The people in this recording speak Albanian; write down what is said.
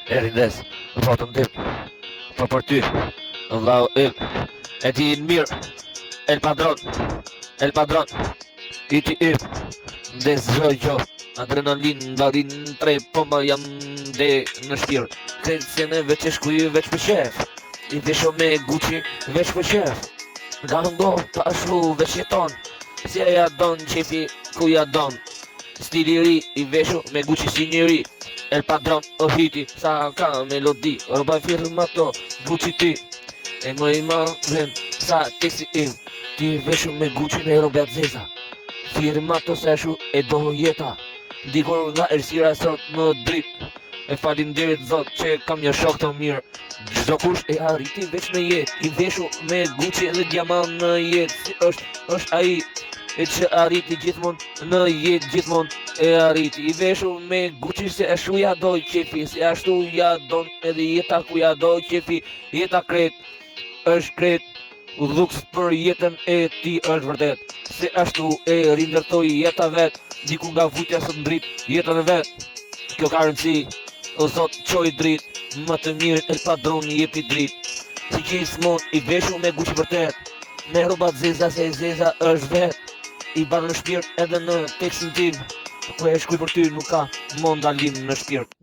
Erindes, votën tim, po për ty, vlau im, e ti në mirë, el padron, iti im, desgjojo, adrenalin, valin, tre pomba jam dhe në shpirë, kretë se ne veç e shkuj veç për qef, i vesho me Gucci veç për qef, nga ngo ta shlu veç jeton, si e ja don qefi ku ja don, stili ri i vesho me Gucci si njëri, el padron o hiti, sa ka melodi, roba firmato, Gucci ti, e më i marrën sa teksi im, ti vesho me Gucci me roba zeza, firmato se shu e do jeta, dikur nga ersira sot më drit, e falinderit zot që kam një shok të mirë, çdo kush e arriti veç me jet, i veshu me Gucci dhe diamant në jet, si është ai e që arriti gjithmonë në jetë gjithmonë e arriti, i veshu me Gucci se ashtu ja doj qefi, se ashtu ja don edhe jeta ku ja doj qefi, jeta është kret, udhuks për jetën e ti është vërtet, se ashtu e rindërtoj jeta vet, diku nga vujtja së ndrit jetën e vet, kjo ka rëndësi, o zot qoj drit, më të mirë el padron jepi drit, si gjithmon i veshu me Gucci vërtet, me robat zeza se zeza është vet, i banë në shpirt edhe në tekstin tim, ku e shkuj për ty nuk ka mondalim në shpirt.